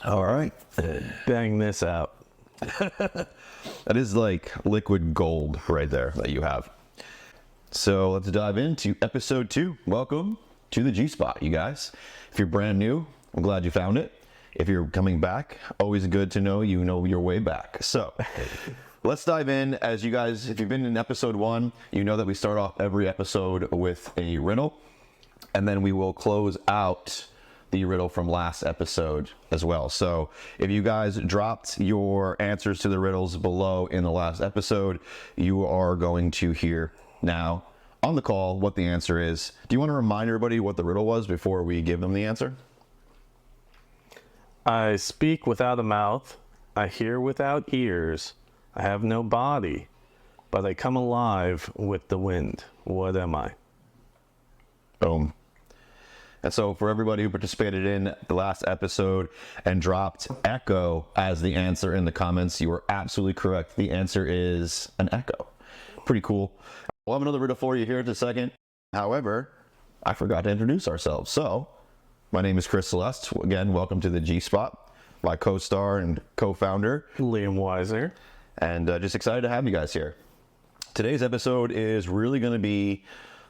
All right. Bang this out. That is like liquid gold right there that you have. So let's dive into episode 2. Welcome to the G-Spot, you guys. If you're brand new, I'm glad you found it. If you're coming back, always good to know you know your way back. So let's dive in. As you guys, if you've been in episode 1, you know that we start off every episode with a riddle, and then we will close out the riddle from last episode as well. So if you guys dropped your answers to the riddles below in the last episode, you are going to hear now on the call what the answer is. Do you want to remind everybody what the riddle was before we give them the answer? I speak without a mouth. I hear without ears. I have no body, but I come alive with the wind. What am I? Boom. And so for everybody who participated in the last episode and dropped echo as the answer in the comments, you were absolutely correct. The answer is an echo. Pretty cool. We'll have another riddle for you here in a second. However, I forgot to introduce ourselves. So my name is Chris Celeste. Again, welcome to the G-Spot. My co-star and co-founder, Liam Weiser. And just excited to have you guys here. Today's episode is really going to be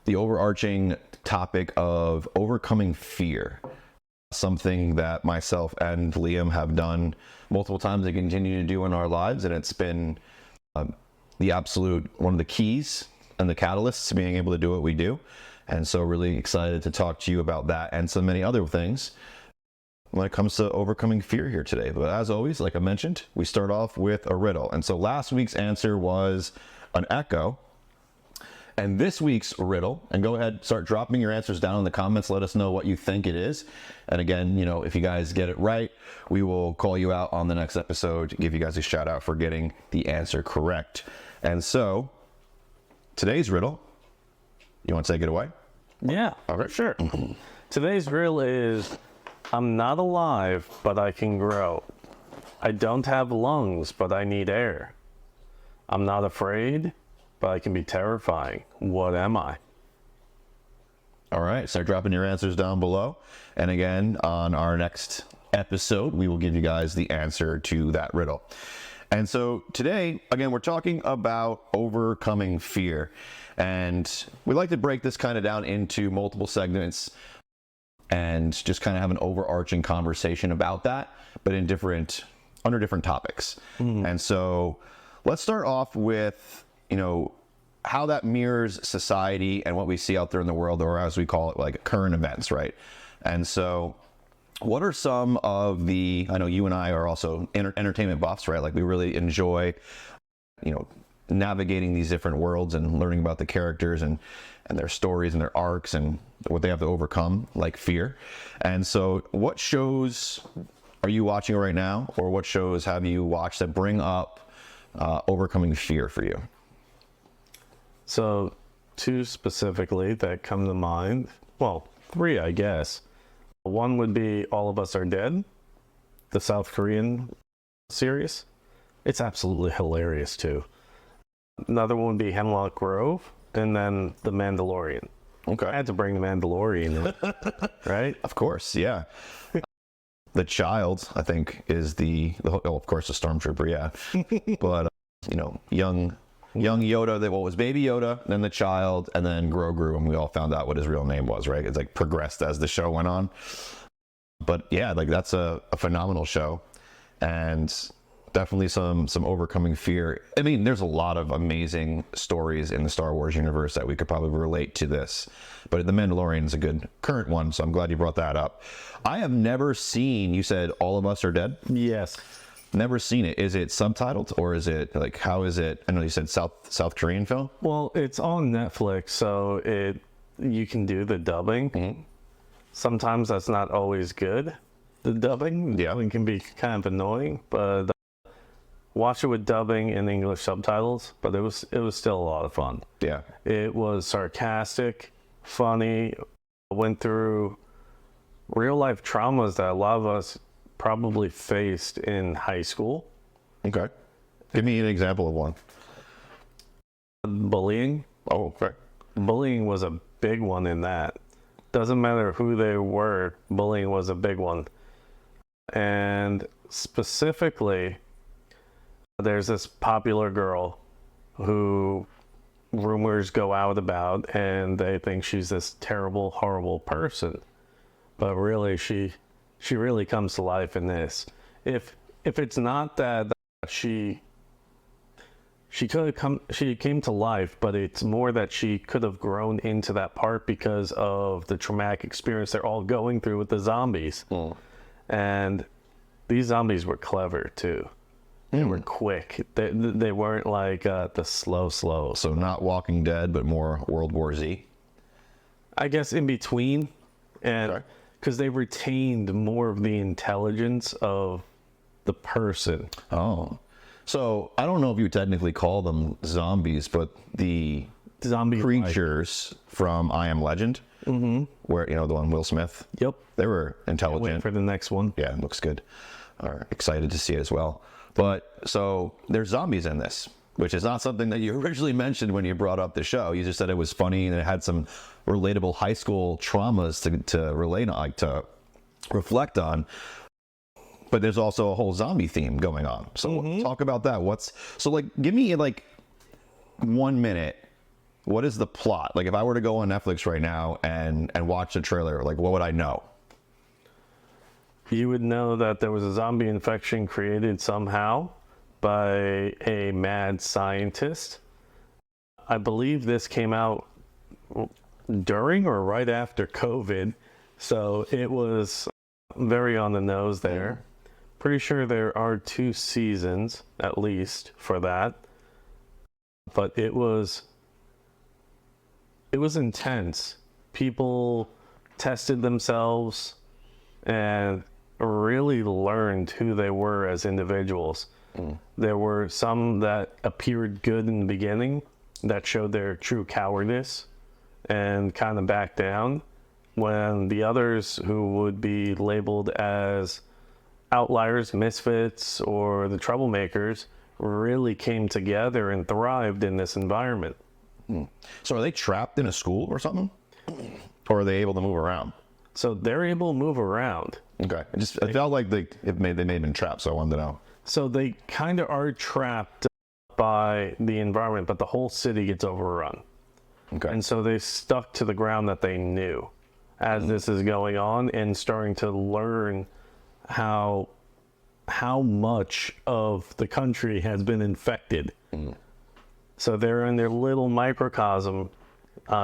the overarching topic of overcoming fear. Something that myself and Liam have done multiple times and continue to do in our lives. And it's been the absolute one of the keys and the catalysts to being able to do what we do. And so really excited to talk to you about that and so many other things when it comes to overcoming fear here today. But as always, like I mentioned, we start off with a riddle. And so last week's answer was an echo. And this week's riddle, and go ahead, start dropping your answers down in the comments. Let us know what you think it is. And again, you know, if you guys get it right, we will call you out on the next episode, give you guys a shout out for getting the answer correct. And so today's riddle, you want to take it away? Yeah, Okay. sure. Today's riddle is, I'm not alive, but I can grow. I don't have lungs, but I need air. I'm not afraid, but I can be terrifying. What am I? All right, start dropping your answers down below. And again, on our next episode, we will give you guys the answer to that riddle. And so today, again, we're talking about overcoming fear. And we like to break this kind of down into multiple segments and just kind of have an overarching conversation about that, but in under different topics. And so let's start off with, you know, how that mirrors society and what we see out there in the world, or as we call it, like current events, right? And so what are some of the, I know you and I are also entertainment buffs, right? Like we really enjoy, you know, navigating these different worlds and learning about the characters and their stories and their arcs and what they have to overcome, like fear. And so what shows are you watching right now, or what shows have you watched that bring up overcoming fear for you? So, 2 specifically that come to mind. Well, 3, I guess. One would be All of Us Are Dead, the South Korean series. It's absolutely hilarious, too. Another one would be Hemlock Grove, and then The Mandalorian. Okay. I had to bring The Mandalorian in, right? Of course, yeah. The child, I think, is of course, the stormtrooper, yeah. But, you know, young Yoda, that was Baby Yoda, then the child, and then Grogu, and we all found out what his real name was, right? It's like progressed as the show went on. But yeah, like that's a phenomenal show, and definitely some overcoming fear. I mean, there's a lot of amazing stories in the Star Wars universe that we could probably relate to this, but The Mandalorian is a good current one, so I'm glad you brought that up. I have never seen, you said All of Us Are Dead? Yes. Never seen it. Is it subtitled, or is it like, how is it? I know you said South Korean film. Well, it's on Netflix, so you can do the dubbing. Sometimes that's not always good. The dubbing can be kind of annoying, but watch it with dubbing and English subtitles. But it was still a lot of fun. Yeah, it was sarcastic, funny. Went through real life traumas that a lot of us probably faced in high school. Okay. Give me an example of one. Bullying. Oh, okay. Bullying was a big one in that. Doesn't matter who they were, bullying was a big one. And specifically, there's this popular girl who rumors go out about, and they think she's this terrible, horrible person. But really, she really comes to life in this. If it's not that she came to life, but it's more that she could have grown into that part because of the traumatic experience they're all going through with the zombies. And these zombies were clever too. They were quick. They weren't like the slow. So not Walking Dead, but more World War Z. I guess in between, and because they retained more of the intelligence of the person. Oh, so I don't know if you would technically call them zombies, but the Zombie creatures from I Am Legend, where the one Will Smith. Yep. They were intelligent. Wait for the next one. Yeah, it looks good. Excited to see it as well. But so there's zombies in this, which is not something that you originally mentioned when you brought up the show. You just said it was funny and it had some relatable high school traumas to relate on, like to reflect on. But there's also a whole zombie theme going on. So talk about that. Give me like 1 minute. What is the plot? Like if I were to go on Netflix right now and watch the trailer, like what would I know? You would know that there was a zombie infection created somehow by a mad scientist. I believe this came out during or right after COVID, so it was very on the nose there. Pretty sure there are 2 seasons at least for that, but it was intense. People tested themselves and really learned who they were as individuals. There were some that appeared good in the beginning that showed their true cowardice and kind of backed down, when the others who would be labeled as outliers, misfits, or the troublemakers really came together and thrived in this environment. So are they trapped in a school or something? Or are they able to move around? So they're able to move around. Okay. I felt like they may have been trapped, so I wanted to know. So they kind of are trapped by the environment, but the whole city gets overrun. Okay. And so they stuck to the ground that they knew as this is going on, and starting to learn how much of the country has been infected. So they're in their little microcosm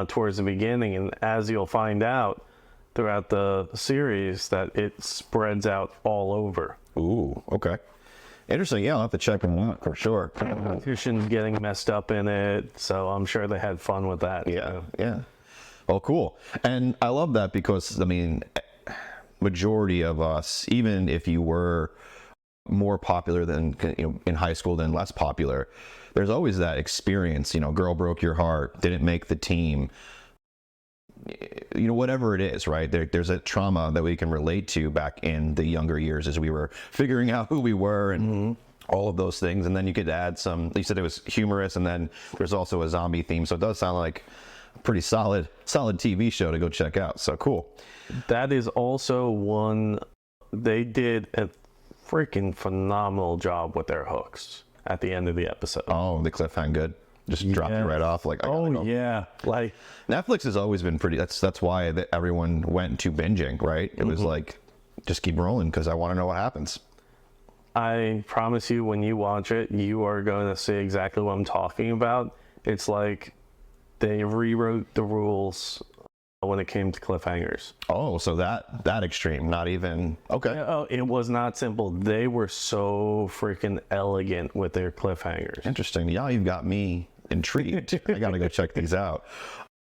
towards the beginning, and as you'll find out throughout the series, that it spreads out all over. Ooh, okay. Interesting. Yeah, I'll have to check them out for sure. Competition's getting messed up in it, so I'm sure they had fun with that. Yeah. Well, cool. And I love that because, I mean, majority of us, even if you were more popular than in high school than less popular, there's always that experience, girl broke your heart, didn't make the team, whatever it is, right? There's a trauma that we can relate to back in the younger years as we were figuring out who we were and all of those things. And then you could add some, you said it was humorous, and then there's also a zombie theme. So it does sound like a pretty solid TV show to go check out. So cool. That is also one, they did a freaking phenomenal job with their hooks at the end of the episode. Oh, the cliffhanger good. Just dropped you right off. Like, yeah. Like Netflix has always been pretty. That's why everyone went to binging, right? It was like, just keep rolling because I want to know what happens. I promise you, when you watch it, you are going to see exactly what I'm talking about. It's like they rewrote the rules when it came to cliffhangers. Oh, so that extreme, not even okay. Oh, it was not simple. They were so freaking elegant with their cliffhangers. Interesting. Yeah, you've got me intrigued. I gotta go check these out.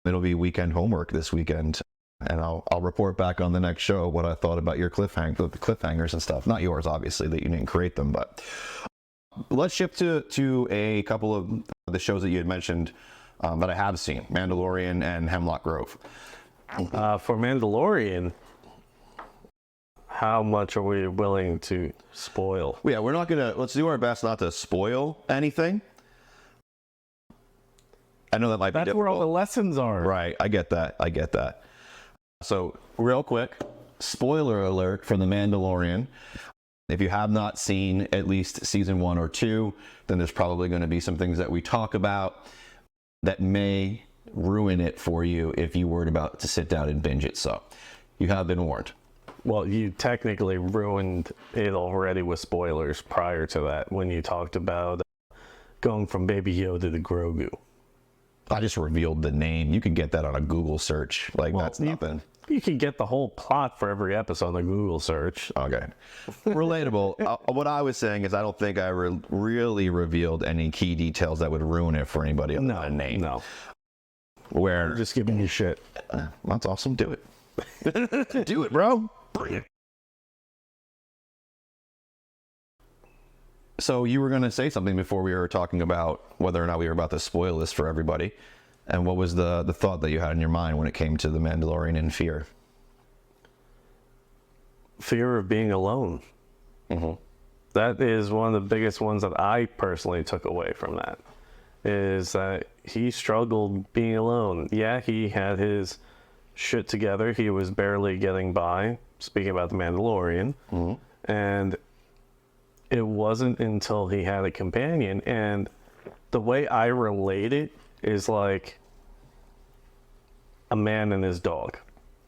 It'll be weekend homework this weekend, and I'll report back on the next show what I thought about your cliffhangers and stuff. Not yours, obviously, that you didn't create them, but let's shift to a couple of the shows that you had mentioned that I have seen: Mandalorian and Hemlock Grove. For Mandalorian, how much are we willing to spoil? Yeah, we're not gonna. Let's do our best not to spoil anything. I know that might be difficult. That's where all the lessons are. Right, I get that. So real quick, spoiler alert for The Mandalorian. If you have not seen at least season 1 or 2, then there's probably going to be some things that we talk about that may ruin it for you if you were about to sit down and binge it. So you have been warned. Well, you technically ruined it already with spoilers prior to that when you talked about going from Baby Yoda to Grogu. I just revealed the name. You can get that on a Google search. Like, that's nothing. You can get the whole plot for every episode on the Google search. Okay. Relatable. What I was saying is I don't think I really revealed any key details that would ruin it for anybody other than a name. No. Where... I'm just giving you shit. That's awesome. Do it. Do it, bro. So you were going to say something before we were talking about whether or not we were about to spoil this for everybody. And what was the thought that you had in your mind when it came to The Mandalorian and fear? Fear of being alone. Mm-hmm. That is one of the biggest ones that I personally took away from that. Is that he struggled being alone. Yeah, he had his shit together. He was barely getting by, speaking about The Mandalorian. Mm-hmm. And it wasn't until he had a companion. And the way I relate it is like a man and his dog.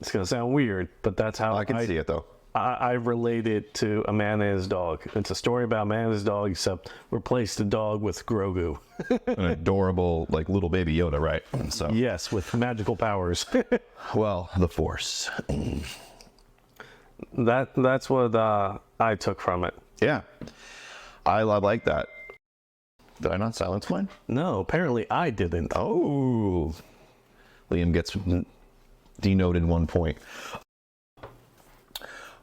It's going to sound weird, but that's how I can see it, though. I relate it to a man and his dog. It's a story about a man and his dog, except replace the dog with Grogu. An adorable, like, little baby Yoda, right? So Yes, with magical powers. well, the Force. That's what I took from it. Yeah. I like that. Did I not silence mine? No, apparently I didn't. Oh. Liam gets denoted 1 point.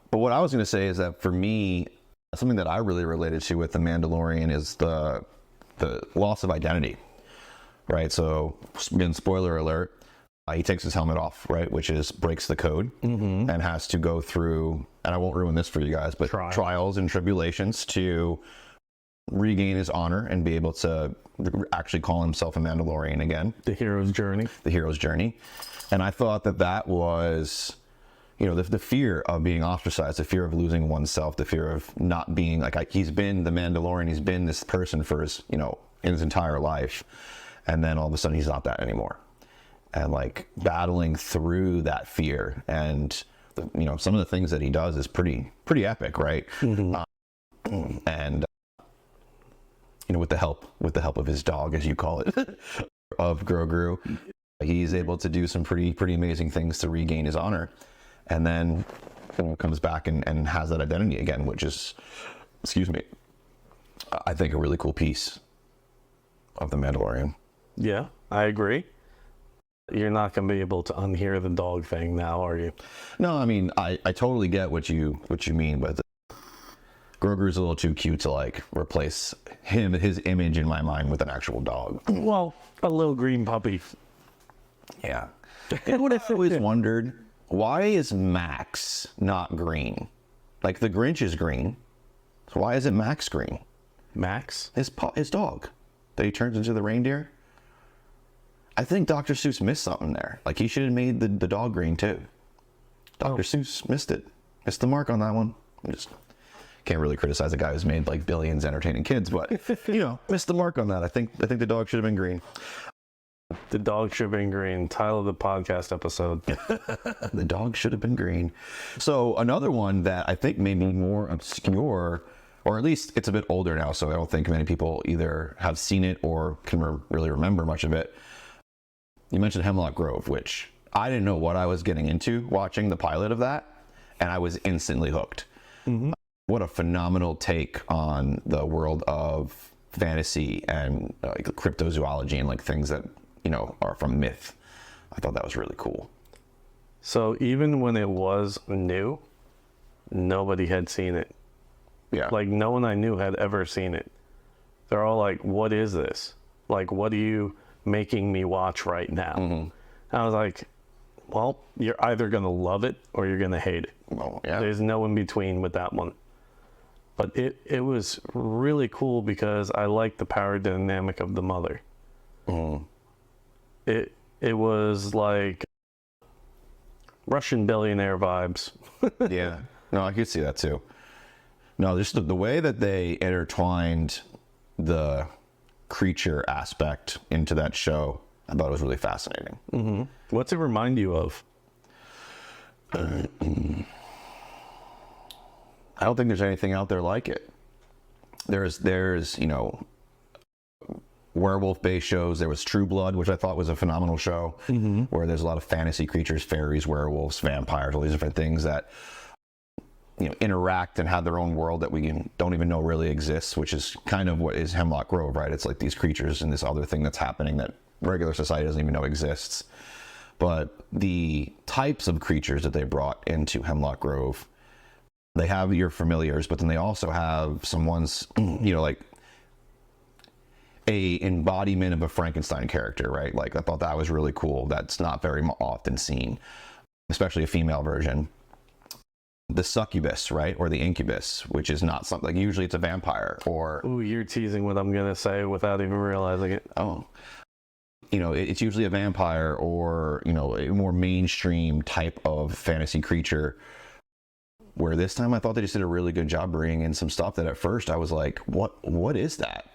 But what I was going to say is that for me, something that I really related to with The Mandalorian is the loss of identity, right? So, again, spoiler alert, he takes his helmet off, right? Which is breaks the code and has to go through, and I won't ruin this for you guys, but trials and tribulations to regain his honor and be able to actually call himself a Mandalorian again. The hero's journey. The hero's journey. And I thought that was, you know, the fear of being ostracized, the fear of losing oneself, the fear of not being like he's been the Mandalorian, he's been this person for his, you know, in his entire life, and then all of a sudden he's not that anymore, and like battling through that fear, and you know, some of the things that he does is pretty epic, right? And you know, with the help of his dog, as you call it, of Grogu, he's able to do some pretty amazing things to regain his honor. And then, you know, comes back and has that identity again, which is, I think a really cool piece of The Mandalorian. Yeah, I agree. You're not going to be able to unhear the dog thing now, are you? No, I mean, I totally get what you mean, but Grogu's a little too cute to like replace his image in my mind with an actual dog. Well, a little green puppy. Yeah. You know what I've always wondered? Why is Max not green? Like, the Grinch is green. So why isn't Max green? Max? His dog that he turns into the reindeer. I think Dr. Seuss missed something there. Like, he should have made the dog green too. Dr. Seuss missed it. Missed the mark on that one. I just can't really criticize a guy who's made like billions entertaining kids, but you know, missed the mark on that. I think the dog should have been green. The dog should have been green. Title of the podcast episode. The dog should have been green. So another one that I think may be more obscure, or at least it's a bit older now, so I don't think many people either have seen it or can really remember much of it. You mentioned Hemlock Grove, which I didn't know what I was getting into watching the pilot of that, and I was instantly hooked. Mm-hmm. What a phenomenal take on the world of fantasy and like cryptozoology and like things that, you know, are from myth. I thought that was really cool. So even when it was new, nobody had seen it. Yeah. Like, no one I knew had ever seen it. They're all like, what is this? Like, what are you making me watch right now? Mm-hmm. I was like, well, you're either going to love it or you're going to hate it. Well, yeah. There's no in between with that one. But it was really cool because I liked the power dynamic of the mother. Mm. It was like Russian billionaire vibes. Yeah. No, I could see that too. No, just the way that they intertwined the creature aspect into that show, I thought it was really fascinating. Mm-hmm. What's it remind you of? I don't think there's anything out there like it. There's you know, werewolf-based shows. There was True Blood, which I thought was a phenomenal show, where there's a lot of fantasy creatures, fairies, werewolves, vampires, all these different things that, you know, interact and have their own world that we don't even know really exists, which is kind of what is Hemlock Grove, right? It's like these creatures and this other thing that's happening that regular society doesn't even know exists. But the types of creatures that they brought into Hemlock Grove, they have your familiars, but then they also have some ones, you know, like a embodiment of a Frankenstein character, right? Like, I thought that was really cool. That's not very often seen, especially a female version. The succubus, right? Or the incubus, which is not something, like, usually it's a vampire or... Ooh, you're teasing what I'm going to say without even realizing it. Oh. You know, it's usually a vampire or, you know, a more mainstream type of fantasy creature, where this time I thought they just did a really good job bringing in some stuff that at first I was like, what is that?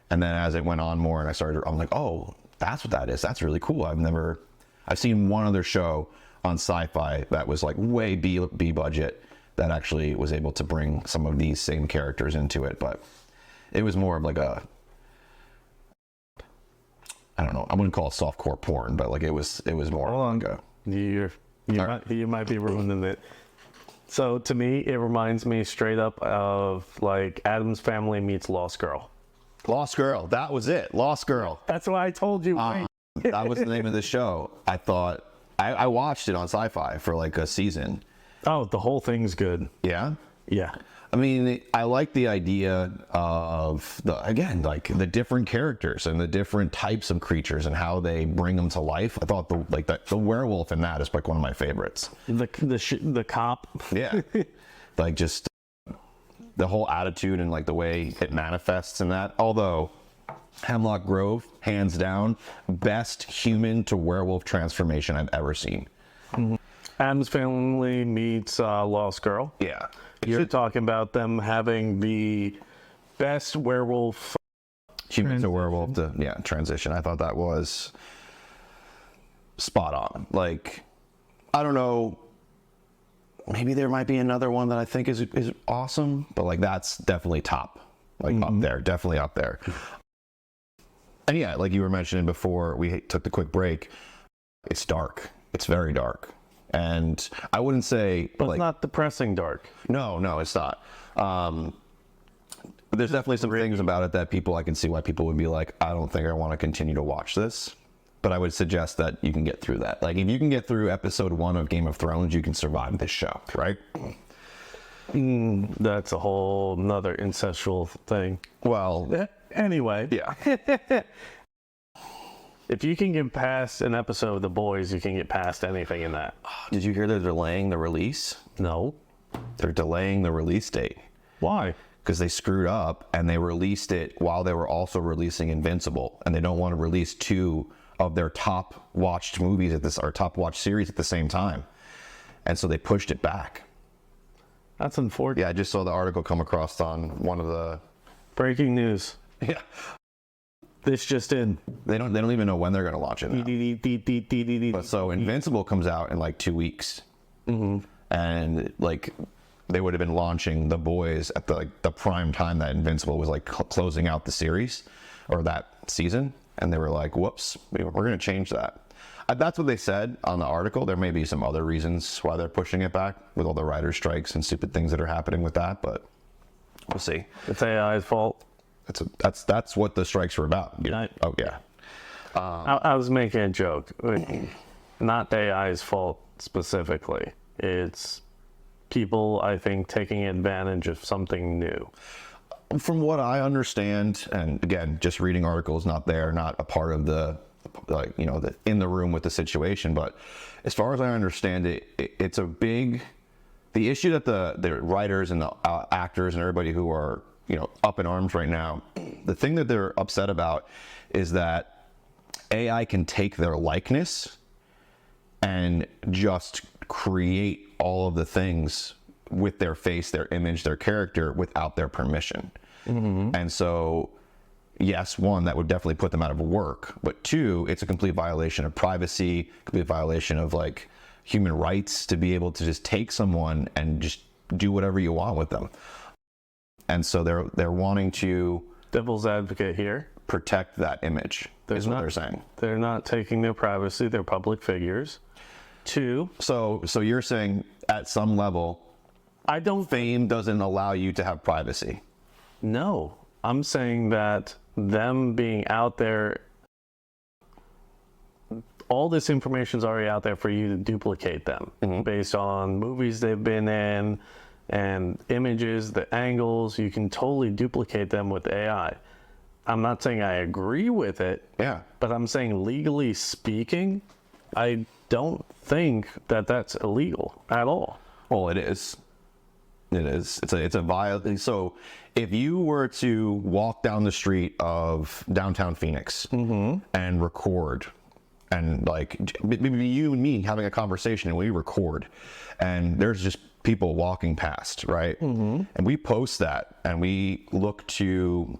And then as it went on more and I'm like, oh, that's what that is. That's really cool. I've seen one other show on sci-fi that was like way B budget that actually was able to bring some of these same characters into it, but it was more of like a, I don't know, I wouldn't call it softcore porn, but like it was more. Hold on. Like You might be ruining it. So to me, it reminds me straight up of like Addams Family meets Lost Girl. Lost Girl, that was it. Lost Girl. That's why I told you. That was the name of the show. I thought I watched it on Sci-Fi for like a season. Oh, the whole thing's good. Yeah. Yeah. I mean, I like the idea of like the different characters and the different types of creatures and how they bring them to life. I thought the werewolf in that is like one of my favorites. The cop. Yeah. Like just the whole attitude and like the way it manifests in that. Although Hemlock Grove, hands down, best human to werewolf transformation I've ever seen. Mm-hmm. Addams Family meets Lost Girl. Yeah. You're talking about them having the best werewolf human to werewolf transition. I thought that was spot on. Like, I don't know, maybe there might be another one that I think is awesome, but like that's definitely top, like up there, definitely up there. And yeah, like you were mentioning before we took the quick break, it's dark. It's very dark. And I wouldn't say... But like, it's not depressing dark. No, it's not. But there's definitely some things about it that I can see why people would be like, I don't think I want to continue to watch this. But I would suggest that you can get through that. Like, if you can get through episode 1 of Game of Thrones, you can survive this show, right? That's a whole nother incestual thing. Well... Anyway. Yeah. If you can get past an episode of The Boys, you can get past anything in that. Did you hear they're delaying the release? No. They're delaying the release date. Why? Because they screwed up and they released it while they were also releasing Invincible, and they don't want to release 2 of their top watched movies top watched series at the same time, and so they pushed it back. That's unfortunate. Yeah, I just saw the article come across on one of the breaking news. Yeah. This just in. They don't even know when they're going to launch it now. But so Invincible comes out in like 2 weeks. And like they would have been launching The Boys at the prime time that Invincible was like closing out the series or that season, and they were like, whoops, we're going to change that. That's what they said on the article. There may be some other reasons why they're pushing it back with all the writer strikes and stupid things that are happening with that, but we'll see. It's AI's fault. That's what the strikes were about. Oh yeah. I was making a joke. Not AI's fault specifically. It's people, I think, taking advantage of something new. From what I understand, and again, just reading articles, not a part of the, like, you know, in the room with the situation. But as far as I understand it, it's a big, the issue that the writers and the actors and everybody who are, you know, up in arms right now, the thing that they're upset about is that AI can take their likeness and just create all of the things with their face, their image, their character without their permission. And so, yes, one, that would definitely put them out of work. But two, it's a complete violation of privacy, complete violation of like human rights to be able to just take someone and just do whatever you want with them. And so they're wanting to Devil's advocate here. protect that image. Is what they're saying. They're not taking their privacy. They're public figures. Two. So you're saying at some level, fame doesn't allow you to have privacy. No, I'm saying that them being out there, all this information is already out there for you to duplicate them based on movies they've been in and images, the angles. You can totally duplicate them with AI. I'm not saying I agree with it, but I'm saying legally speaking, I don't think that that's illegal at all. Well, it is. It is. It's a violation. So if you were to walk down the street of downtown Phoenix and record, and like maybe you and me having a conversation and we record, and there's just people walking past, right? And we post that and we look to,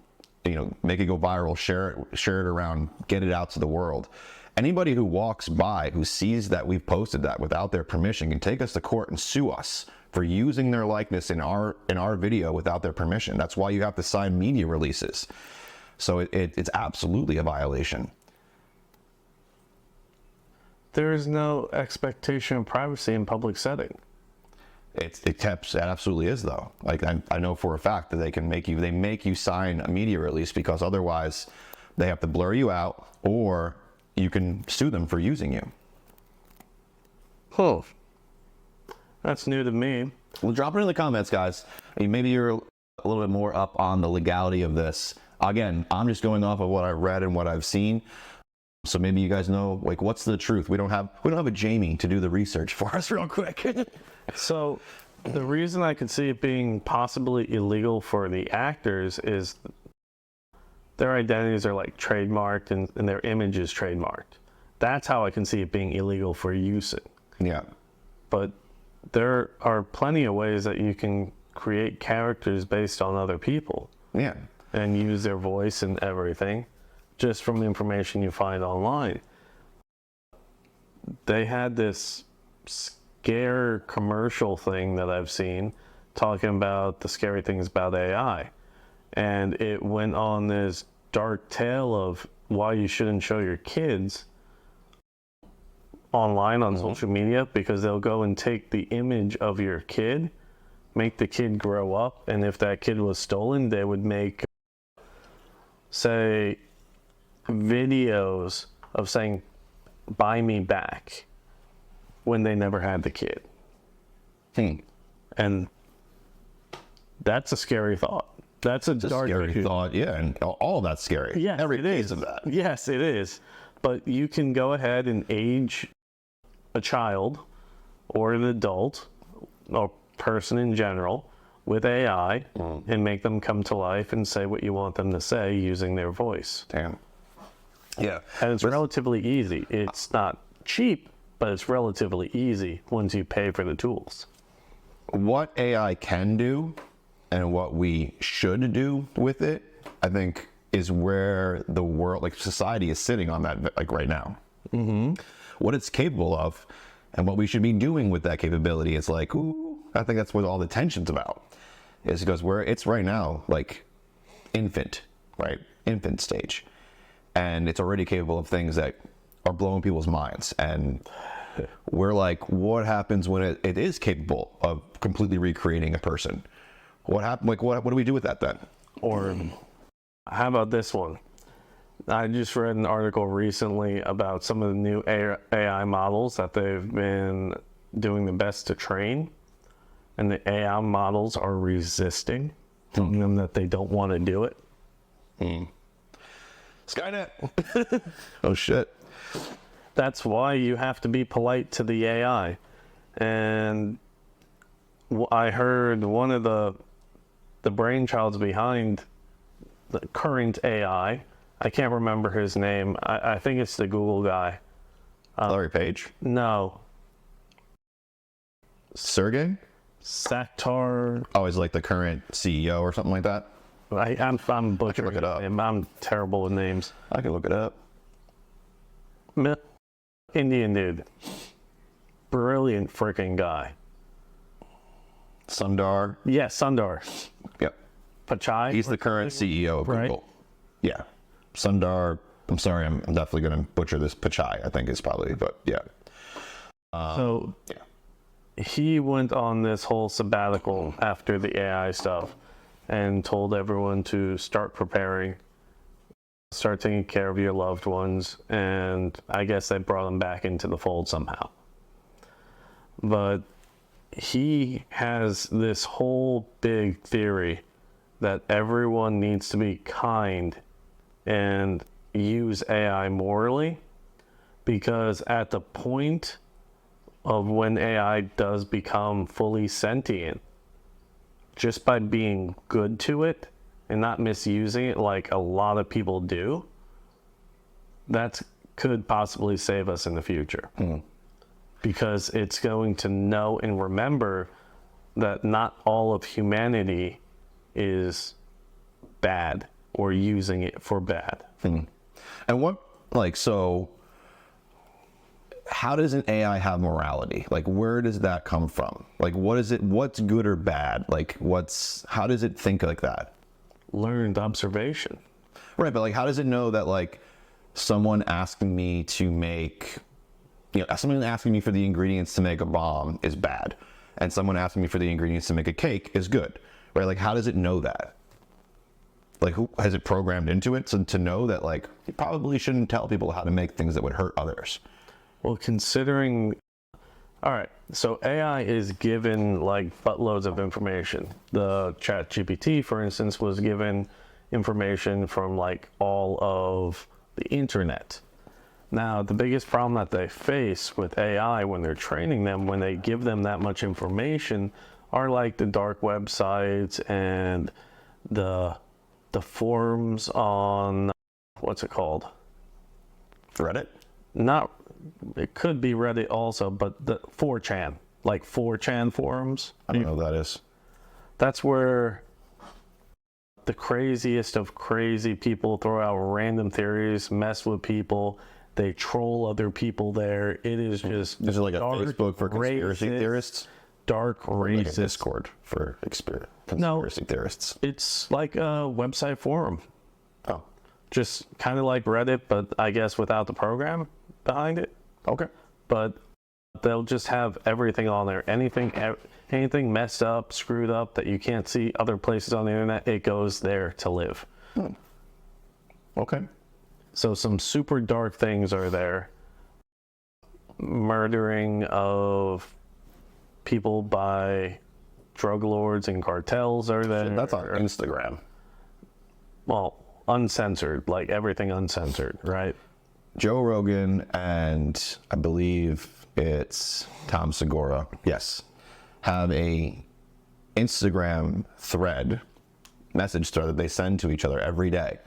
make it go viral, share it around, get it out to the world. Anybody who walks by who sees that we've posted that without their permission can take us to court and sue us for using their likeness in our video without their permission. That's why you have to sign media releases. So it's absolutely a violation. There is no expectation of privacy in public setting. It absolutely is, though. Like I know for a fact that they make you sign a media release, because otherwise they have to blur you out, or you can sue them for using you. That's new to me. Well, drop it in the comments, guys. Maybe you're a little bit more up on the legality of this. Again, I'm just going off of what I've read and what I've seen. So maybe you guys know, like, what's the truth? We don't have a Jamie to do the research for us real quick. So the reason I could see it being possibly illegal for the actors is their identities are like trademarked and their image is trademarked. That's how I can see it being illegal for using. Yeah. But there are plenty of ways that you can create characters based on other people. Yeah. And use their voice and everything just from the information you find online. They had this scare commercial thing that I've seen talking about the scary things about AI. And it went on this dark tale of why you shouldn't show your kids online on social media, because they'll go and take the image of your kid, make the kid grow up, and if that kid was stolen, they would make, say, videos of saying, "Buy me back," when they never had the kid. And that's a scary thought. That's a dark scary thought, yeah, and all of that's scary. Yes, every it piece is. of that. Yes, it is. But you can go ahead and age a child or an adult or person in general with AI and make them come to life and say what you want them to say using their voice. Damn. Yeah. And it's relatively easy. It's not cheap, but it's relatively easy once you pay for the tools. What AI can do and what we should do with it, I think, is where the world, like society, is sitting on that, like right now. What it's capable of and what we should be doing with that capability is like, ooh, I think that's what all the tension's about. Is because where it's right now, like infant stage. And it's already capable of things that are blowing people's minds. And we're like, what happens when it is capable of completely recreating a person? What happened? Like, what do we do with that then? Or how about this one? I just read an article recently about some of the new AI models that they've been doing the best to train. And the AI models are resisting, telling them that they don't want to do it. Skynet. Oh, shit. That's why you have to be polite to the AI. And I heard one of the brainchilds behind the current AI, I can't remember his name. I think it's the Google guy. Larry Page. No. Sergey? Sakhtar. Oh, he's like the current CEO or something like that? I'm butchering look it up. him. I'm terrible with names. I can look it up. Indian dude. Brilliant freaking guy. Sundar? Yeah, Sundar Yep. Pichai. He's the current CEO of Right. Google. Yeah. Sundar, I'm sorry, I'm definitely going to butcher this. Pichai, I think is probably, but yeah. So he went on this whole sabbatical after the AI stuff and told everyone to start preparing, start taking care of your loved ones, and I guess they brought him back into the fold somehow. But he has this whole big theory that everyone needs to be kind and use AI morally, because at the point of when AI does become fully sentient, just by being good to it and not misusing it like a lot of people do, that could possibly save us in the future. Because it's going to know and remember that not all of humanity is bad or using it for bad. And what, like, so how does an AI have morality? Like, where does that come from? Like, what is it, what's good or bad? Like, how does it think like that? Learned observation. Right, but like, how does it know that, like, someone asking me to make, someone asking me for the ingredients to make a bomb is bad, and someone asking me for the ingredients to make a cake is good, right? Like, how does it know that? Like, who has it programmed into it to know that, like, you probably shouldn't tell people how to make things that would hurt others? Well, considering, all right, so AI is given like buttloads of information. The ChatGPT, for instance, was given information from like all of the internet. Now, the biggest problem that they face with AI when they're training them, when they give them that much information, are like the dark websites and the forums on, what's it called? Reddit? Not, it could be Reddit also, but the 4chan, like 4chan forums. I don't know what that is. That's where the craziest of crazy people throw out random theories, mess with people. They troll other people there. It is just Is it like a dark, Facebook for conspiracy racist, theorists? Dark Like a racist. Discord for conspiracy theorists? It's like a website forum. Oh, Just kind of like Reddit, but I guess without the program behind it. okay. But they'll just have everything on there. Anything messed up, screwed up that you can't see other places on the internet, it goes there to live. Okay. So some super dark things are there. Murdering of people by drug lords and cartels are there. That's on Instagram. Well, uncensored, like everything uncensored, right? Joe Rogan and I believe it's Tom Segura, yes, have a Instagram message thread that they send to each other every day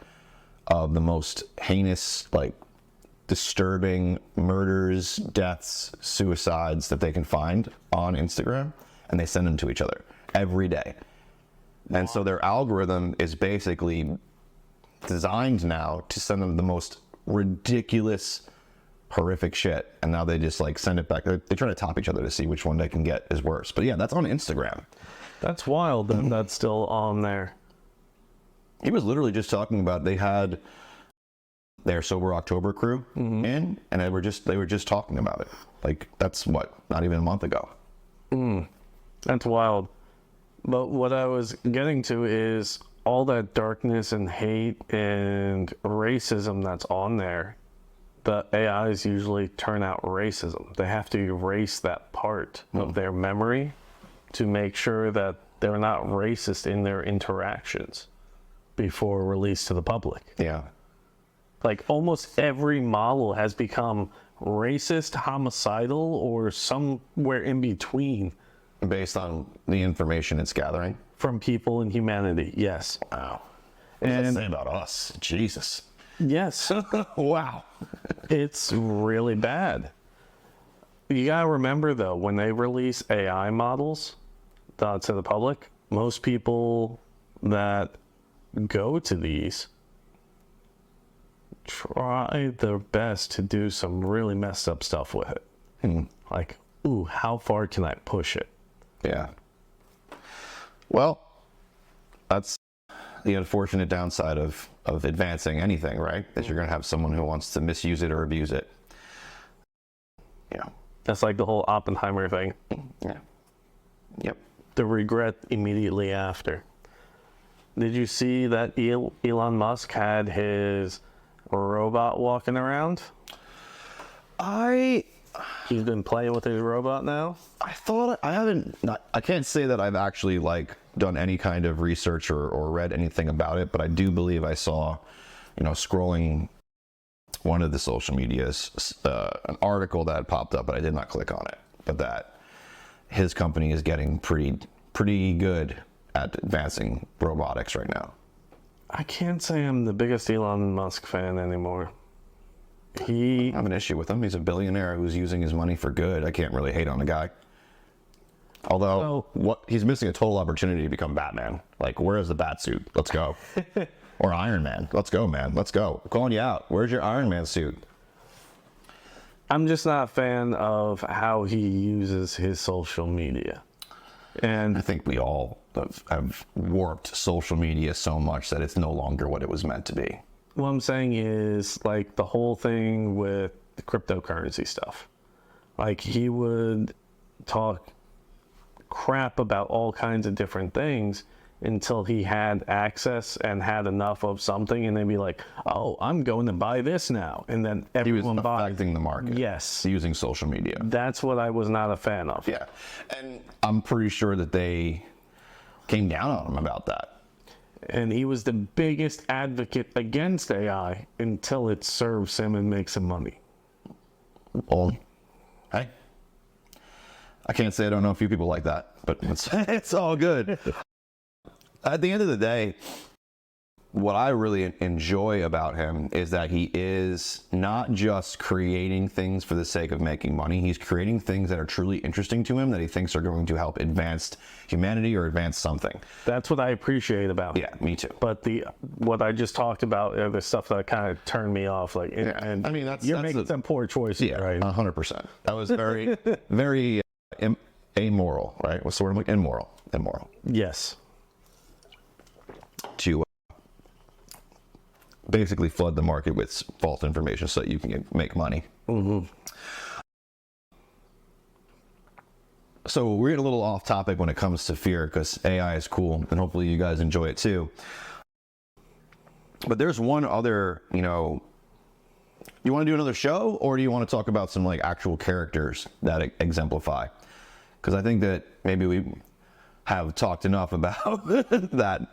of the most heinous, like, disturbing murders, deaths, suicides that they can find on Instagram, and they send them to each other every day. And so their algorithm is basically designed now to send them the most ridiculous, horrific shit, and now they just like send it back. They try to top each other to see which one they can get is worse. But yeah, that's on Instagram. That's wild that that's still on there. He was literally just talking about they had their Sober October crew in, and they were just talking about it. Like, that's not even a month ago. That's wild. But what I was getting to is all that darkness and hate and racism that's on there. The AIs usually turn out racism. They have to erase that part of their memory to make sure that they're not racist in their interactions before release to the public. Yeah. Like almost every model has become racist, homicidal, or somewhere in between. Based on the information it's gathering. From people in humanity, yes. Wow. What does that say about us? Jesus. Yes. Wow. It's really bad. You gotta remember though, when they release AI models to the public, most people that go to these try their best to do some really messed up stuff with it. Like, ooh, how far can I push it? Yeah. Well, that's the unfortunate downside of advancing anything, right? That you're going to have someone who wants to misuse it or abuse it. Yeah. That's like the whole Oppenheimer thing. Yeah. Yep. The regret immediately after. Did you see that Elon Musk had his robot walking around? He's been playing with his robot now? I can't say that I've actually like done any kind of research or read anything about it, but I do believe I saw, scrolling one of the social medias, an article that popped up, but I did not click on it, but that his company is getting pretty good at advancing robotics right now. I can't say I'm the biggest Elon Musk fan anymore. I have an issue with him. He's a billionaire who's using his money for good. I can't really hate on the guy. Although, he's missing a total opportunity to become Batman. Like, where is the bat suit? Let's go. Or Iron Man. Let's go, man. Let's go. I'm calling you out. Where's your Iron Man suit? I'm just not a fan of how he uses his social media. And I think we all have warped social media so much that it's no longer what it was meant to be. What I'm saying is, like, the whole thing with the cryptocurrency stuff. Like, he would talk crap about all kinds of different things until he had access and had enough of something, and they'd be like, oh, I'm going to buy this now. And then everyone buys. He was affecting the market. Yes. Using social media. That's what I was not a fan of. Yeah. And I'm pretty sure that they came down on him about that. And he was the biggest advocate against AI until it serves him and makes him money. Well, hey, I can't say I don't know a few people like that, but it's all good. At the end of the day, what I really enjoy about him is that he is not just creating things for the sake of making money. He's creating things that are truly interesting to him that he thinks are going to help advance humanity or advance something. That's what I appreciate about him. Yeah, me too. But what I just talked about are the stuff that kind of turned me off. Like, and I mean, you're making some poor choices, right? 100%. That was very, very amoral, right? What's the word? Like immoral. Yes. To basically flood the market with false information so that you can make money. Mm-hmm. So we're getting a little off topic when it comes to fear, because AI is cool and hopefully you guys enjoy it too. But there's one other, you want to do another show, or do you want to talk about some like actual characters that exemplify? Because I think that maybe we have talked enough about that.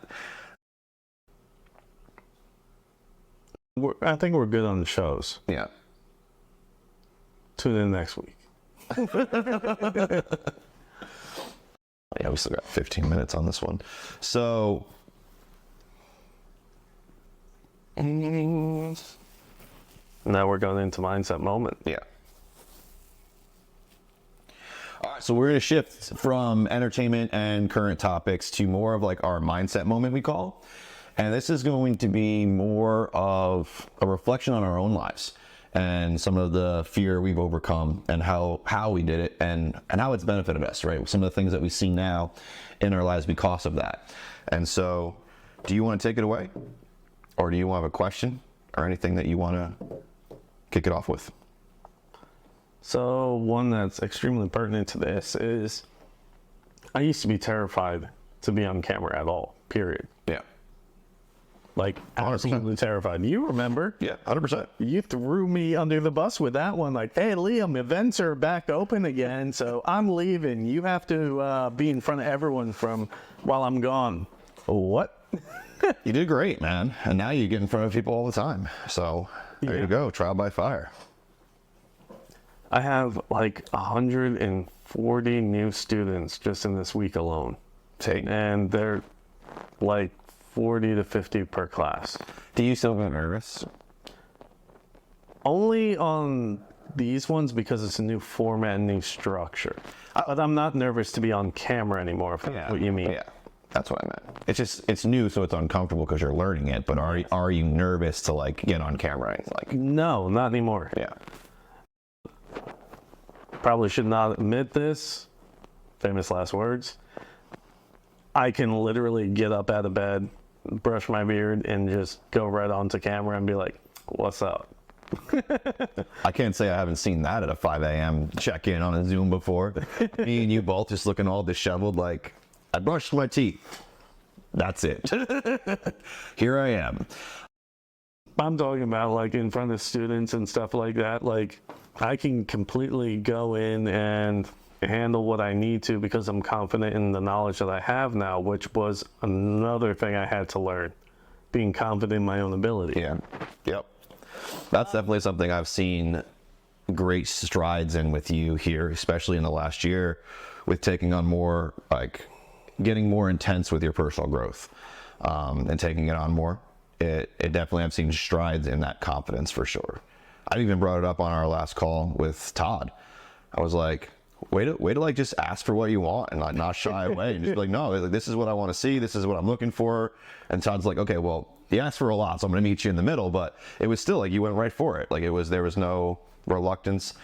I think we're good on the shows. Yeah. Tune in next week. Yeah, we still got 15 minutes on this one. So, now we're going into mindset moment. Yeah. All right, so we're going to shift from entertainment and current topics to more of like our mindset moment, we call. And this is going to be more of a reflection on our own lives and some of the fear we've overcome and how we did it and how it's benefited us, right? Some of the things that we see now in our lives because of that. And so, do you want to take it away? Or do you have a question or anything that you want to kick it off with? So, one that's extremely pertinent to this is I used to be terrified to be on camera at all, period. Yeah. Like, absolutely 100%. Terrified. You remember? Yeah, 100%. You threw me under the bus with that one. Like, hey, Liam, events are back open again, so I'm leaving. You have to be in front of everyone while I'm gone. What? You did great, man. And now you get in front of people all the time. So there you go, trial by fire. I have like 140 new students just in this week alone. And they're like 40 to 50 per class. Do you still get nervous? Only on these ones because it's a new format and new structure. But I'm not nervous to be on camera anymore, if that's what you mean. Yeah, that's what I meant. It's just, it's new, so it's uncomfortable because you're learning it, but are you nervous to like get on camera and like... No, not anymore. Yeah. Probably should not admit this. Famous last words. I can literally get up out of bed, brush my beard, and just go right onto camera and be like, what's up? I can't say I haven't seen that at a 5 a.m. check-in on a Zoom before. Me and you both just looking all disheveled like, I brushed my teeth. That's it. Here I am. I'm talking about like in front of students and stuff like that. Like I can completely go in and handle what I need to because I'm confident in the knowledge that I have now, which was another thing I had to learn. Being confident in my own ability. Yeah. Yep. That's definitely something I've seen great strides in with you here, especially in the last year, with taking on more, like getting more intense with your personal growth, and taking it on more. It definitely, I've seen strides in that confidence for sure. I even brought it up on our last call with Todd. I was like, way to like just ask for what you want and like not shy away and just be like, no, like, this is what I want to see. This is what I'm looking for. And Todd's like, okay, well, he asked for a lot, so I'm going to meet you in the middle. But it was still like you went right for it. Like there was no reluctance,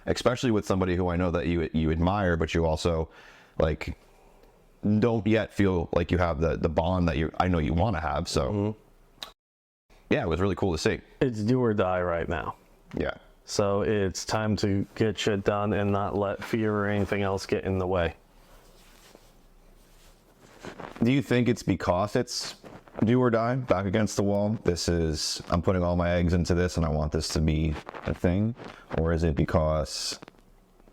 especially with somebody who I know that you admire, but you also like don't yet feel like you have the bond that I know you want to have. So yeah, it was really cool to see. It's do or die right now. Yeah. So it's time to get shit done and not let fear or anything else get in the way. Do you think it's because it's do or die, back against the wall? I'm putting all my eggs into this and I want this to be a thing? Or is it because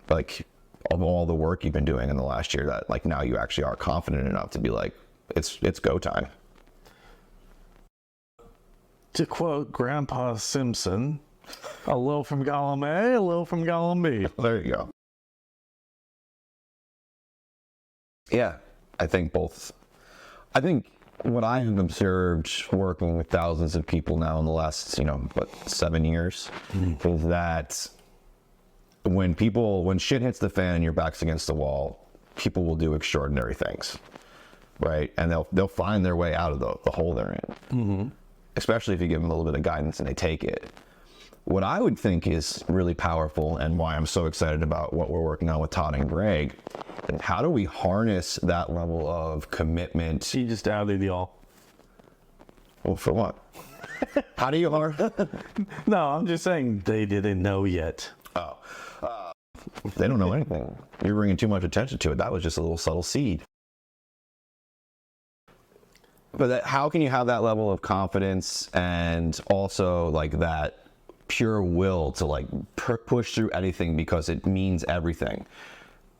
like of all the work you've been doing in the last year that like now you actually are confident enough to be like, it's go time? To quote Grandpa Simpson, a little from column A, a little from column B. There you go. Yeah, I think both. I think what I have observed working with thousands of people now in the last, 7 years, is that when shit hits the fan and your back's against the wall, people will do extraordinary things, right? And they'll find their way out of the hole they're in, especially if you give them a little bit of guidance and they take it. What I would think is really powerful and why I'm so excited about what we're working on with Todd and Greg, and how do we harness that level of commitment? He just outed y'all. Well, for what? How do you harness? No, I'm just saying they didn't know yet. Oh, they don't know anything. You're bringing too much attention to it. That was just a little subtle seed. But how can you have that level of confidence and also like that pure will to like push through anything because it means everything,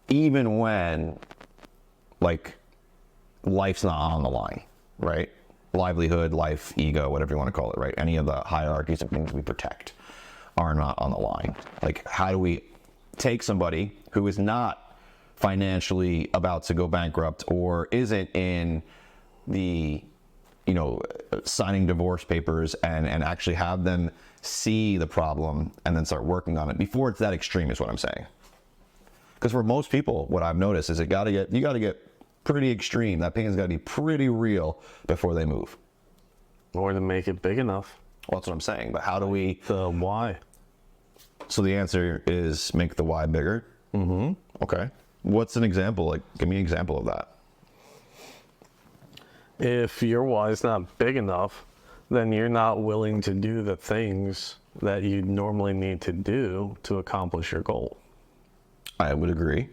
even when like life's not on the line, right? Livelihood, life, ego, whatever you want to call it, right? Any of the hierarchies of things we protect are not on the line. Like, how do we take somebody who is not financially about to go bankrupt or isn't in the, signing divorce papers and actually have them see the problem and then start working on it before it's that extreme, is what I'm saying. Because for most people, what I've noticed is you got to get pretty extreme. That pain's got to be pretty real before they move. Or to make it big enough. Well, that's what I'm saying. But how do we... The why. So the answer is make the why bigger? Mm-hmm. Okay. What's an example? Like, give me an example of that. If your why is not big enough, then you're not willing to do the things that you normally need to do to accomplish your goal. I would agree.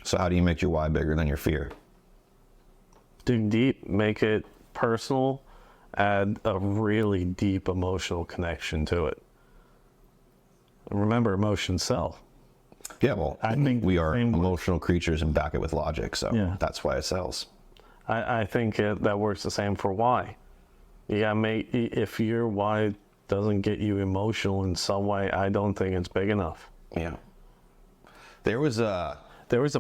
So how do you make your why bigger than your fear? Dig deep, make it personal, add a really deep emotional connection to it. Remember, emotions sell. Yeah, well, I think we are emotional creatures and back it with logic, so yeah. That's why it sells. I think that works the same for why. Yeah, if your why doesn't get you emotional in some way, I don't think it's big enough. Yeah. There was a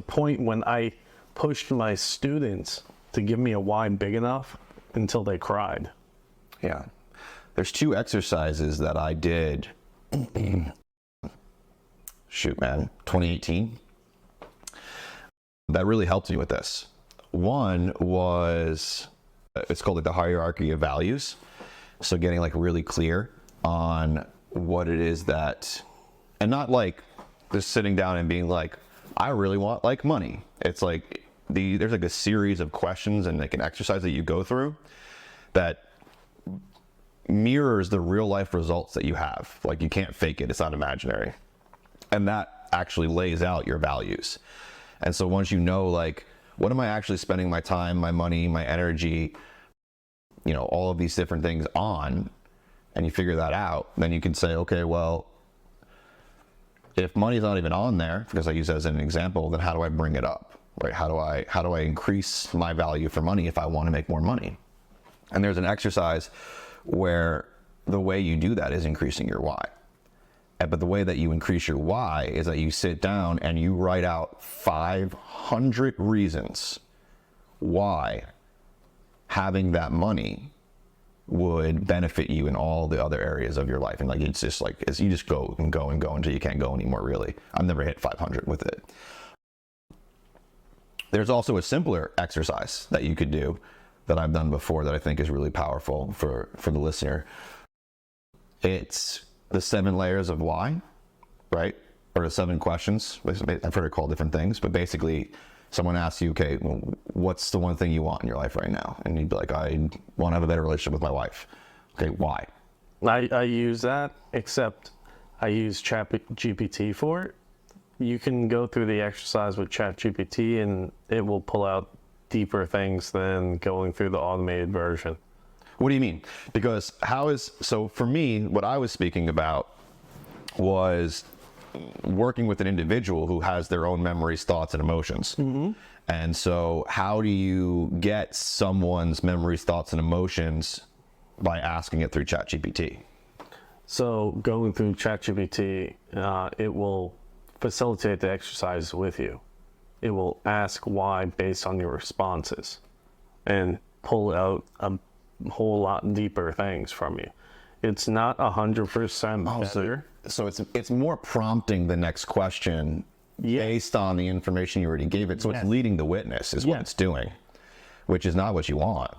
point when I pushed my students to give me a why big enough until they cried. Yeah. There's 2 exercises that I did 2018. That really helped me with this. One was, it's called like the hierarchy of values. So getting like really clear on what it is that, and not like just sitting down and being like, I really want like money. It's like there's like a series of questions and like an exercise that you go through that mirrors the real life results that you have. Like you can't fake it, it's not imaginary. And that actually lays out your values. And so once you know, like, what am I actually spending my time, my money, my energy, you know, all of these different things on, and you figure that out, then you can say, okay, well, if money's not even on there, because I use that as an example, then how do I bring it up, right? How do I increase my value for money if I want to make more money? And there's an exercise where the way you do that is increasing your why. But the way that you increase your why is that you sit down and you write out 500 reasons why having that money would benefit you in all the other areas of your life. And like, it's just like, you just go and go and go until you can't go anymore, really. I've never hit 500 with it. There's also a simpler exercise that you could do that I've done before that I think is really powerful for the listener. It's the 7 layers of why, right? Or the 7 questions. I've heard it called different things, but basically someone asks you, okay, well, what's the one thing you want in your life right now? And you'd be like, I want to have a better relationship with my wife. Okay, why? I use that, except I use ChatGPT for it. You can go through the exercise with ChatGPT and it will pull out deeper things than going through the automated version. What do you mean? Because so for me, what I was speaking about was working with an individual who has their own memories, thoughts, and emotions. Mm-hmm. And so how do you get someone's memories, thoughts, and emotions by asking it through ChatGPT? So going through ChatGPT, it will facilitate the exercise with you. It will ask why based on your responses and pull out a whole lot deeper things from you. It's not 100% better. So it's more prompting the next question based on the information you already gave it. So it's leading the witness is what it's doing, which is not what you want.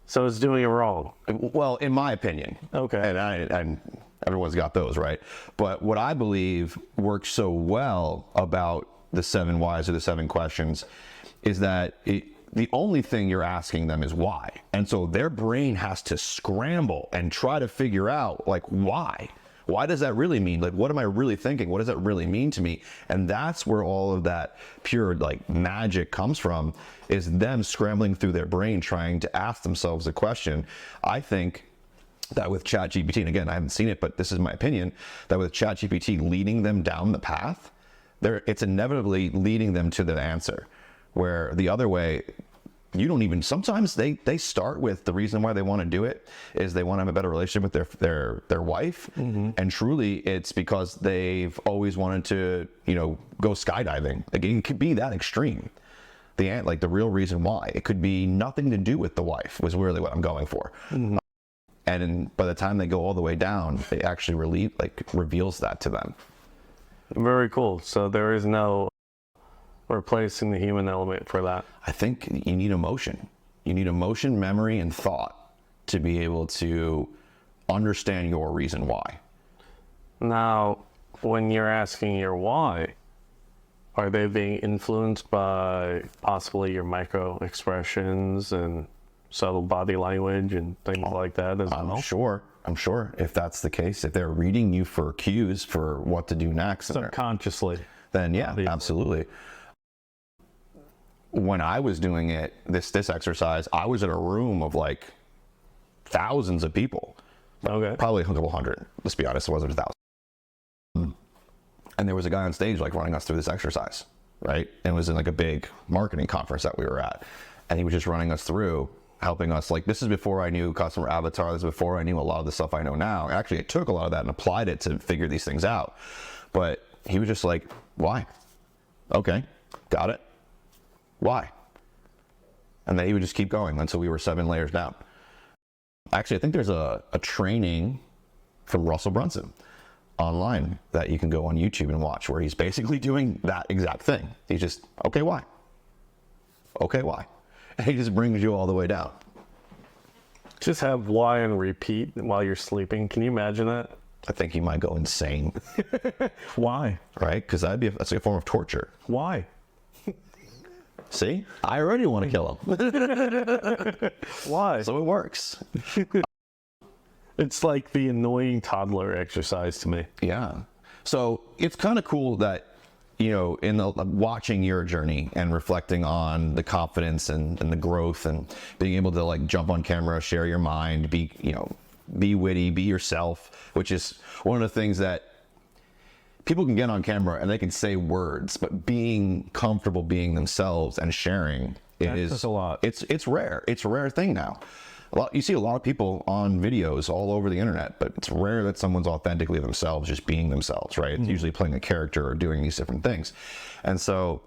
So it's doing it wrong. Well, in my opinion. Okay. And everyone's got those, right? But what I believe works so well about the 7 whys or the 7 questions is that the only thing you're asking them is why. And so their brain has to scramble and try to figure out, like, why? Why does that really mean? Like, what am I really thinking? What does that really mean to me? And that's where all of that pure, like, magic comes from, is them scrambling through their brain trying to ask themselves a question. I think that with ChatGPT, and again, I haven't seen it, but this is my opinion, that with ChatGPT leading them down the path, it's inevitably leading them to the answer. Where the other way, you don't even, sometimes they start with the reason why they want to do it is they want to have a better relationship with their wife. Mm-hmm. And truly it's because they've always wanted to, go skydiving. Again, it could be that extreme. The real reason why. It could be nothing to do with the wife was really what I'm going for. Mm-hmm. And by the time they go all the way down, it actually reveals that to them. Very cool. So there is no replacing the human element for that. I think you need emotion. You need emotion, memory, and thought to be able to understand your reason why. Now, when you're asking your why, are they being influenced by possibly your micro expressions and subtle body language and things like that as well? I'm sure if that's the case, if they're reading you for cues for what to do next. Subconsciously. Then yeah, absolutely. When I was doing it, this exercise, I was in a room of like thousands of people. Okay. Probably a couple hundred. Let's be honest, it wasn't 1,000. And there was a guy on stage like running us through this exercise, right? And it was in like a big marketing conference that we were at. And he was just running us through, helping us. Like, this is before I knew customer avatar. This is before I knew a lot of the stuff I know now. Actually, I took a lot of that and applied it to figure these things out. But he was just like, why? Okay, got it. Why? And then he would just keep going until we were 7 layers down. Actually, I think there's a training from Russell Brunson online that you can go on YouTube and watch, where he's basically doing that exact thing. He's just, okay, why? Okay, why? And he just brings you all the way down. Just have why and repeat while you're sleeping. Can you imagine that? I think he might go insane, Why? right? Because that's a form of torture. Why? See, I already want to kill him. Why? So it works. It's like the annoying toddler exercise to me. Yeah. So it's kind of cool that, you know, in watching your journey and reflecting on the confidence and the growth and being able to like jump on camera, share your mind, be witty, be yourself, which is one of the things that people can get on camera and they can say words, but being comfortable being themselves and sharing That's a lot. It's rare. It's a rare thing now. You see a lot of people on videos all over the internet, but it's rare that someone's authentically themselves, just being themselves, right? It's usually playing a character or doing these different things. And so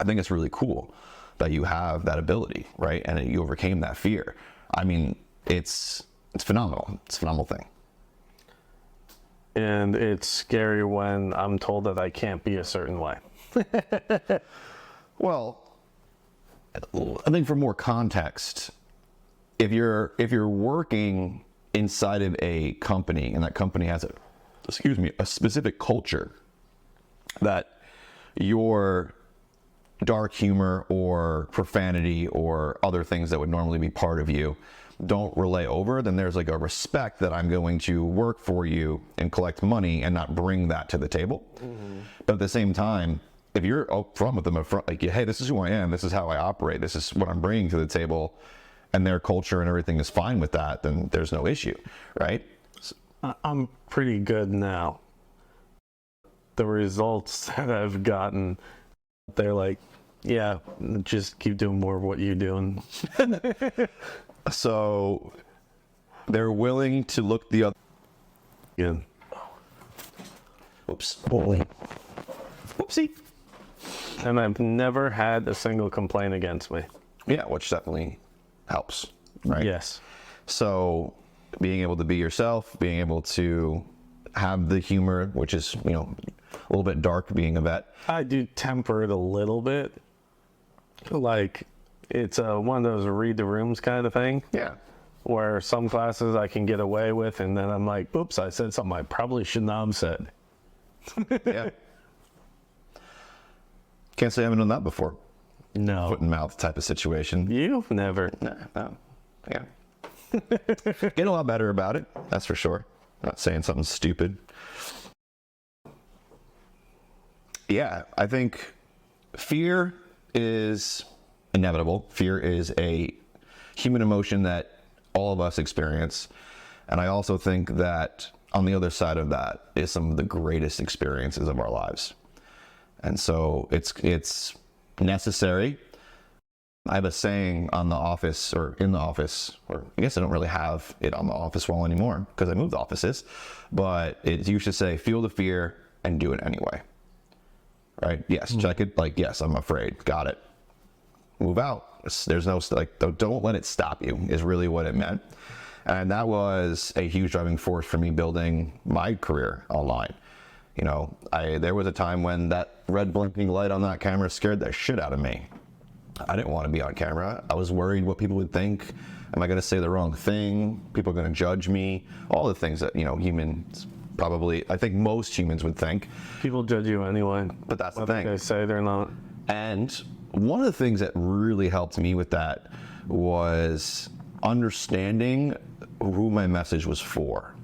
I think it's really cool that you have that ability, right? And that you overcame that fear. I mean, it's phenomenal. It's a phenomenal thing. And it's scary when I'm told that I can't be a certain way. Well, I think for more context, if you're working inside of a company and that company has a specific culture, that your dark humor or profanity or other things that would normally be part of you don't relay over, then there's like a respect that I'm going to work for you and collect money and not bring that to the table. But at the same time, if you're upfront with them, like, hey, this is who I am, this is how I operate, this is what I'm bringing to the table, and their culture and everything is fine with that, then there's no issue, right? I'm pretty good now. The results that I've gotten, they're like, yeah, just keep doing more of what you're doing. So they're willing to look the other. Yeah. Oops. Whoopsie. And I've never had a single complaint against me. Yeah, which definitely helps, right? Yes. So being able to be yourself, being able to have the humor, which is, you know, a little bit dark being a vet. I do temper it a little bit. Like, it's one of those read the rooms kind of thing. Yeah. Where some classes I can get away with, and then I'm like, oops, I said something I probably should not have said. Yeah. Can't say I haven't done that before. No. Foot and mouth type of situation. You've never. No. Yeah. Get a lot better about it, that's for sure. Not saying something stupid. Yeah, I think fear is inevitable. Fear is a human emotion that all of us experience. And I also think that on the other side of that is some of the greatest experiences of our lives. And so it's necessary. I have a saying on The Office, or in The Office, or I guess I don't really have it on the office wall anymore because I moved offices, but it used to say, feel the fear and do it anyway. Right? Yes, check it. Like, yes, I'm afraid. Got it. Move out. There's no, like, don't let it stop you is really what it meant. And that was a huge driving force for me building my career online. You know, there was a time when that red blinking light on that camera scared the shit out of me. I didn't want to be on camera. I was worried what people would think. Am I going to say the wrong thing? People are going to judge me. All the things that, you know, humans probably, I think most humans would think. People judge you anyway. But that's the whether thing. they say they're not. And one of the things that really helped me with that was understanding who my message was for.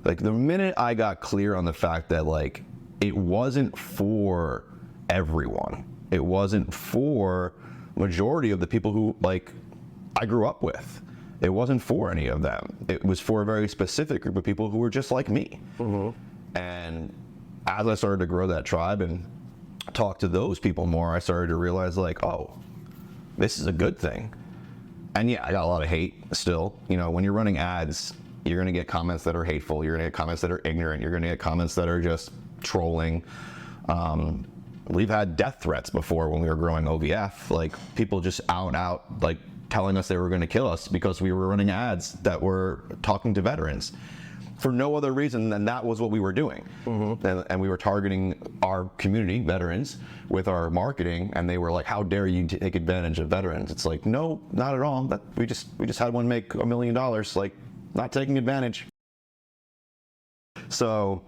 Like, the minute I got clear on the fact that, like, it wasn't for everyone. It wasn't for majority of the people who, like, I grew up with. It wasn't for any of them. It was for a very specific group of people who were just like me. And as I started to grow that tribe and talk to those people more, I started to realize, like, oh, this is a good thing. And yeah, I got a lot of hate still. You know, when you're running ads, you're going to get comments that are hateful. You're going to get comments that are ignorant. You're going to get comments that are just trolling. We've had death threats before when we were growing OVF, like people just out, like telling us they were going to kill us because we were running ads that were talking to veterans. for no other reason than that was what we were doing. And we were targeting our community, veterans, with our marketing, and they were like, how dare you take advantage of veterans? It's like, no, not at all. We just had one make $1 million, like, not taking advantage. So,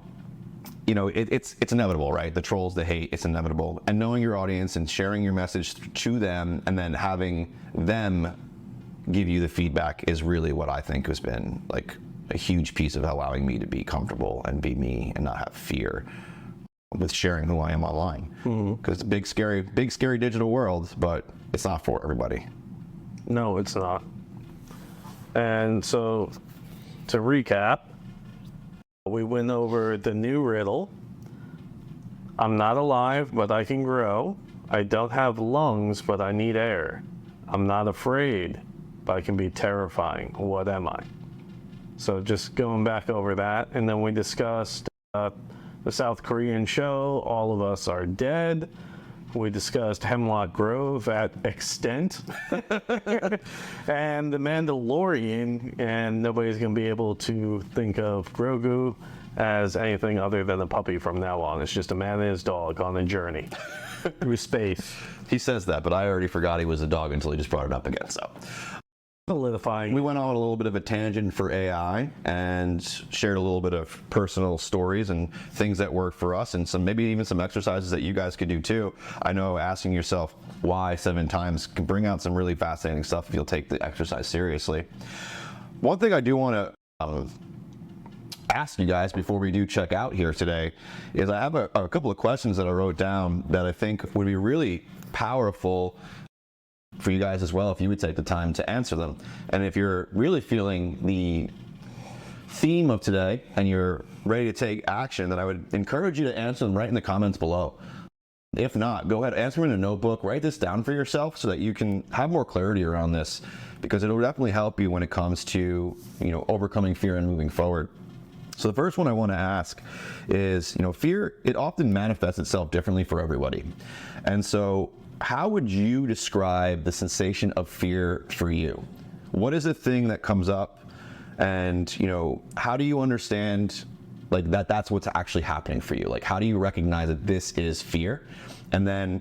you know, it's inevitable, right? The trolls, the hate, it's inevitable. And knowing your audience and sharing your message to them, and then having them give you the feedback is really what I think has been like a huge piece of allowing me to be comfortable and be me and not have fear with sharing who I am online. Because it's a big scary digital world, but it's not for everybody. No, it's not. And so, to recap, we went over the new riddle. I'm not alive, but I can grow. I don't have lungs, but I need air. I'm not afraid, but I can be terrifying. What am I? So just going back over that, and then we discussed the South Korean show, All of Us Are Dead. We discussed Hemlock Grove at extent, and the Mandalorian, and nobody's going to be able to think of Grogu as anything other than a puppy from now on. It's just a man and his dog on a journey through space. He says that, but I already forgot he was a dog until he just brought it up again, so. Solidifying. We went on a little bit of a tangent for AI and shared a little bit of personal stories and things that work for us, and maybe even some exercises that you guys could do too. I know asking yourself why 7 times can bring out some really fascinating stuff if you'll take the exercise seriously. One thing I do want to ask you guys before we do check out here today is I have a couple of questions that I wrote down that I think would be really powerful for you guys as well if you would take the time to answer them. And if you're really feeling the theme of today and you're ready to take action, then I would encourage you to answer them right in the comments below. If not, go ahead, answer them in a notebook, write this down for yourself so that you can have more clarity around this, because it'll definitely help you when it comes to, you know, overcoming fear and moving forward. So the first one I want to ask is, you know, fear, it often manifests itself differently for everybody. And so how would you describe the sensation of fear for you? What is the thing that comes up, and, you know, how do you understand like that's what's actually happening for you? Like, how do you recognize that this is fear? And then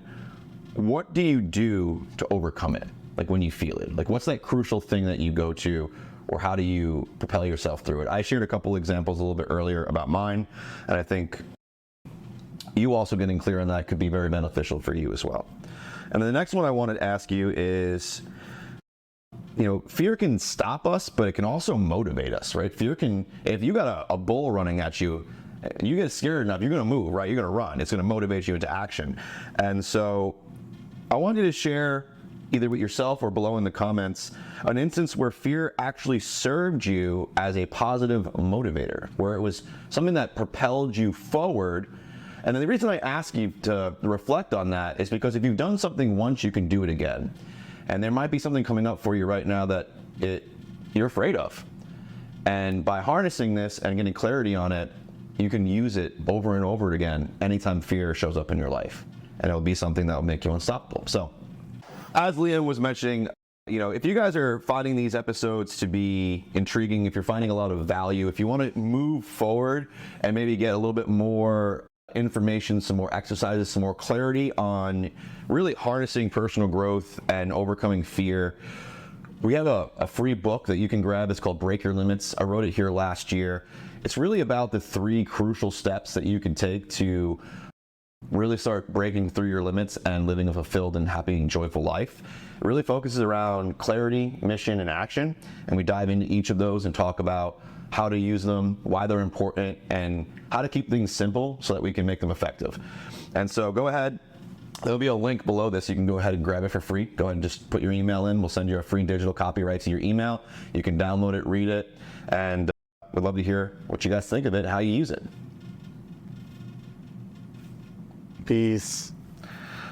what do you do to overcome it? Like, when you feel it, like, what's that crucial thing that you go to, or how do you propel yourself through it? I shared a couple examples a little bit earlier about mine, and I think you also getting clear on that could be very beneficial for you as well. And the next one I wanted to ask you is, you know, fear can stop us, but it can also motivate us, right? Fear can, if you got a bull running at you, and you get scared enough, you're gonna move, right? You're gonna run. It's gonna motivate you into action. And so I want you to share, either with yourself or below in the comments, an instance where fear actually served you as a positive motivator, where it was something that propelled you forward. And then the reason I ask you to reflect on that is because if you've done something once, you can do it again. And there might be something coming up for you right now that you're afraid of. And by harnessing this and getting clarity on it, you can use it over and over again anytime fear shows up in your life. And it'll be something that will make you unstoppable. So, as Liam was mentioning, you know, if you guys are finding these episodes to be intriguing, if you're finding a lot of value, if you want to move forward and maybe get a little bit more information, some more exercises, some more clarity on really harnessing personal growth and overcoming fear, we have a free book that you can grab. It's called Break Your Limits. I wrote it here last year. It's really about the 3 crucial steps that you can take to really start breaking through your limits and living a fulfilled and happy and joyful life. It really focuses around clarity, mission, and action. And we dive into each of those and talk about how to use them, why they're important, and how to keep things simple so that we can make them effective. And so go ahead, there'll be a link below this. You can go ahead and grab it for free. Go ahead and just put your email in. We'll send you a free digital copy right to your email. You can download it, read it, and we'd love to hear what you guys think of it, how you use it. Peace.